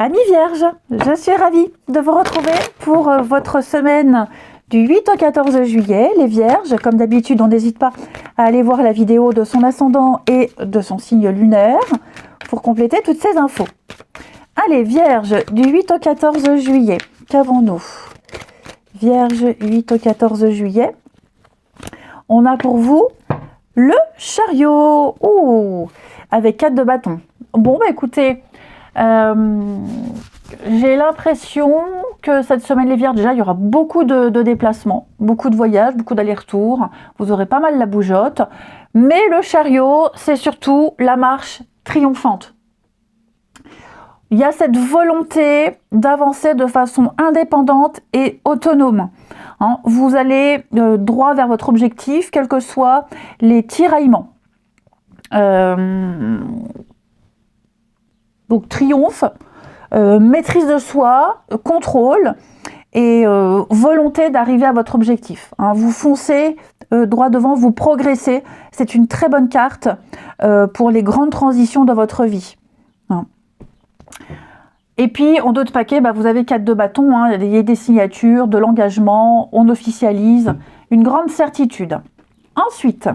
Amis Vierges, je suis ravie de vous retrouver pour votre semaine du 8 au 14 juillet. Les Vierges, comme d'habitude, on n'hésite pas à aller voir la vidéo de son ascendant et de son signe lunaire pour compléter toutes ces infos. Allez, Vierges, du 8 au 14 juillet, qu'avons-nous? Vierge, 8 au 14 juillet, on a pour vous le chariot. Ouh, avec 4 de bâton. Bon, bah écoutez, j'ai l'impression que cette semaine, les Vierges, déjà, il y aura beaucoup de déplacements, beaucoup de voyages, beaucoup d'allers-retours. Vous aurez pas mal la bougeotte. Mais le chariot, c'est surtout la marche triomphante. Il y a cette volonté d'avancer de façon indépendante et autonome. Vous allez droit vers votre objectif, quels que soient les tiraillements. Donc triomphe, maîtrise de soi, contrôle et volonté d'arriver à votre objectif. Vous foncez droit devant, vous progressez. C'est une très bonne carte pour les grandes transitions de votre vie. Et puis, en dos de paquet, vous avez 4 de bâton, il y a des signatures, de l'engagement, on officialise, une grande certitude. Ensuite,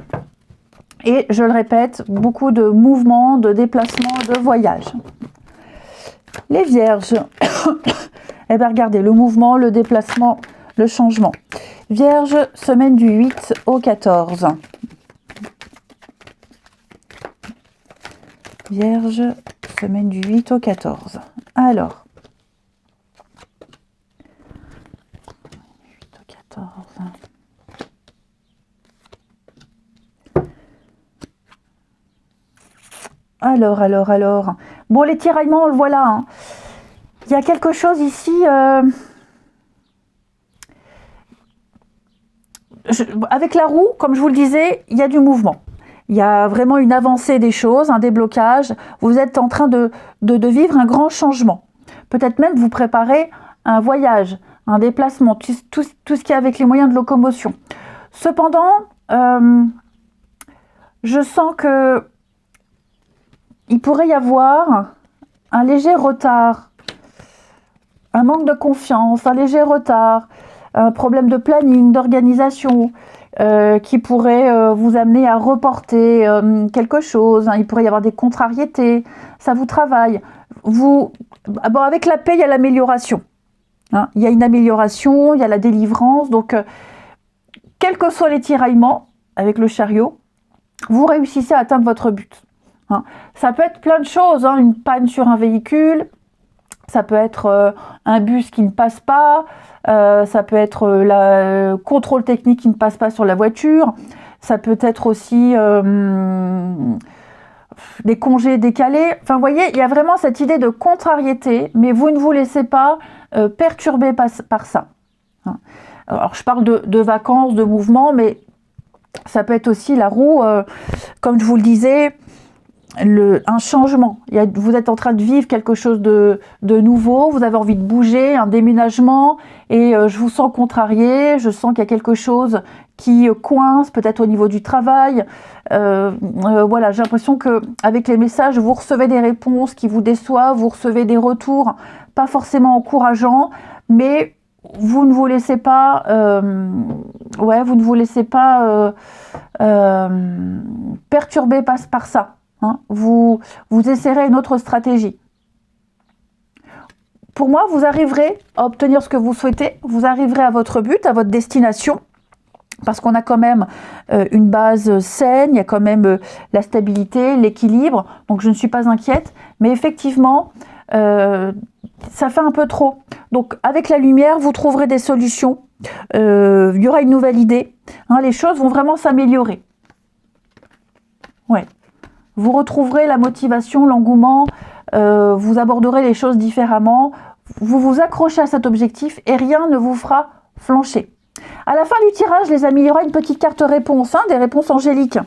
et je le répète, beaucoup de mouvements, de déplacements, de voyages. Les Vierges, eh bien regardez, le mouvement, le déplacement, le changement. Vierge, semaine du 8 au 14. Vierge, semaine du 8 au 14. Alors, 8 au 14. Alors. Bon, les tiraillements, on le voit là. Il y a quelque chose ici. Avec la roue, comme je vous le disais, il y a du mouvement. Il y a vraiment une avancée des choses, un déblocage. Vous êtes en train de vivre un grand changement. Peut-être même vous préparez un voyage, un déplacement, tout ce qui est avec les moyens de locomotion. Cependant, je sens que il pourrait y avoir un léger retard, un manque de confiance, un léger retard, un problème de planning, d'organisation, qui pourrait vous amener à reporter quelque chose. Il pourrait y avoir des contrariétés, ça vous travaille. Bon, avec la paix, il y a l'amélioration. Il y a une amélioration, il y a la délivrance. Donc, quels que soient les tiraillements avec le chariot, vous réussissez à atteindre votre but. Ça peut être plein de choses, une panne sur un véhicule, ça peut être un bus qui ne passe pas, ça peut être le contrôle technique qui ne passe pas sur la voiture, ça peut être aussi des congés décalés. Enfin, vous voyez, il y a vraiment cette idée de contrariété, mais vous ne vous laissez pas perturber par ça. Alors, je parle de vacances, de mouvements, mais ça peut être aussi la roue, comme je vous le disais, un changement. Vous êtes en train de vivre quelque chose de nouveau, vous avez envie de bouger, un déménagement, et je vous sens contrarié, je sens qu'il y a quelque chose qui coince, peut-être au niveau du travail. Voilà, j'ai l'impression qu'avec les messages, vous recevez des réponses qui vous déçoivent, vous recevez des retours pas forcément encourageants, mais vous ne vous laissez pas perturber par ça. Vous essaierez une autre stratégie. Pour moi, vous arriverez à obtenir ce que vous souhaitez, vous arriverez à votre but, à votre destination, parce qu'on a quand même une base saine, il y a quand même la stabilité, l'équilibre, donc je ne suis pas inquiète, mais effectivement, ça fait un peu trop. Donc avec la lumière, vous trouverez des solutions, il y aura une nouvelle idée, les choses vont vraiment s'améliorer. Ouais. Vous retrouverez la motivation, l'engouement, vous aborderez les choses différemment, vous vous accrochez à cet objectif et rien ne vous fera flancher. À la fin du tirage, les amis, il y aura une petite carte réponse, des réponses angéliques.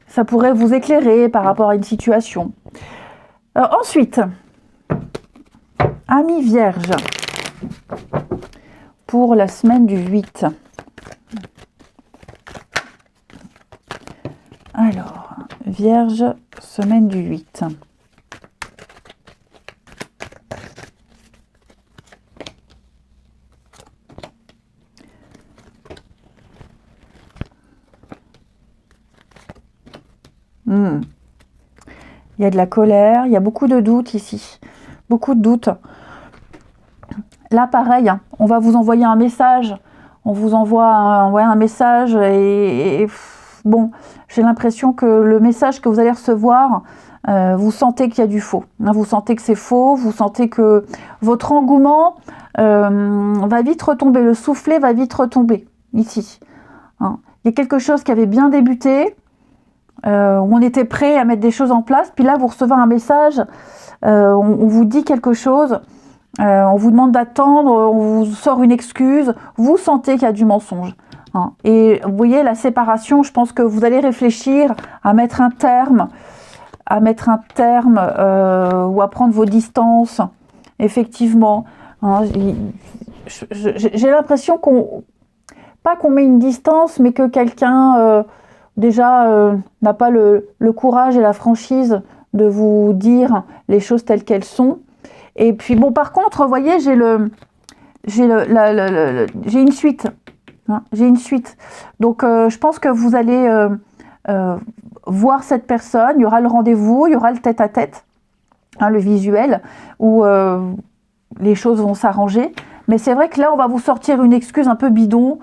Ça pourrait vous éclairer par rapport à une situation. Ensuite, amis Vierge, pour la semaine du 8. Alors, Vierge, semaine du 8. Il y a de la colère, il y a beaucoup de doutes ici. Beaucoup de doutes. Là, pareil, hein, on va vous envoyer un message. On vous envoie un message et bon, j'ai l'impression que le message que vous allez recevoir, vous sentez qu'il y a du faux. Hein, vous sentez que c'est faux, vous sentez que votre engouement va vite retomber, le soufflet va vite retomber, ici. Hein. Il y a quelque chose qui avait bien débuté, où on était prêt à mettre des choses en place, puis là, vous recevez un message, on vous dit quelque chose, on vous demande d'attendre, on vous sort une excuse, vous sentez qu'il y a du mensonge. Hein. Et vous voyez, la séparation, je pense que vous allez réfléchir à mettre un terme, ou à prendre vos distances, effectivement. Hein, j'ai l'impression pas qu'on met une distance, mais que quelqu'un, déjà, n'a pas le courage et la franchise de vous dire les choses telles qu'elles sont. Et puis, bon, par contre, vous voyez, j'ai une suite. Hein, j'ai une suite. Donc, je pense que vous allez voir cette personne, il y aura le rendez-vous, il y aura le tête-à-tête, hein, le visuel, où les choses vont s'arranger. Mais c'est vrai que là, on va vous sortir une excuse un peu bidon,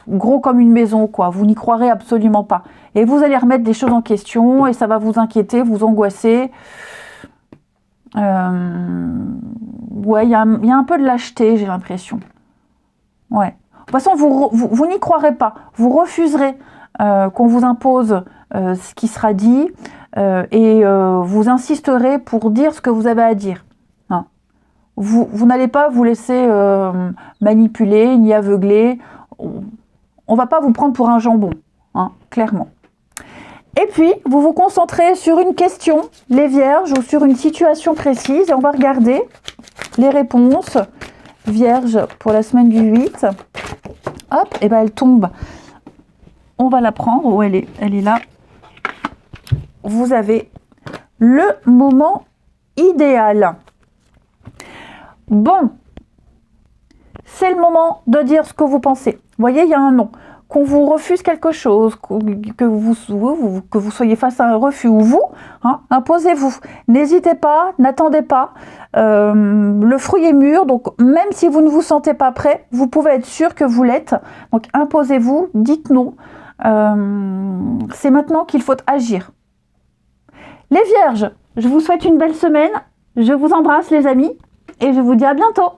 gros comme une maison, quoi. Vous n'y croirez absolument pas. Et vous allez remettre des choses en question, et ça va vous inquiéter, vous angoisser. Ouais, il y a un peu de lâcheté, j'ai l'impression. Ouais. De toute façon, vous n'y croirez pas. Vous refuserez qu'on vous impose ce qui sera dit et vous insisterez pour dire ce que vous avez à dire. Hein. Vous n'allez pas vous laisser manipuler ni aveugler. On va pas vous prendre pour un jambon, hein, clairement. Et puis, vous vous concentrez sur une question, les vierges, ou sur une situation précise, et on va regarder les réponses vierges pour la semaine du 8. Hop, et ben elle tombe. On va la prendre, où elle est là. Vous avez le moment idéal. Bon, c'est le moment de dire ce que vous pensez. Vous voyez, il y a un non. Qu'on vous refuse quelque chose, que vous soyez face à un refus, ou vous, hein, imposez-vous. N'hésitez pas, n'attendez pas. Le fruit est mûr, donc même si vous ne vous sentez pas prêt, vous pouvez être sûr que vous l'êtes. Donc imposez-vous, dites non. C'est maintenant qu'il faut agir. Les vierges, je vous souhaite une belle semaine. Je vous embrasse les amis et je vous dis à bientôt.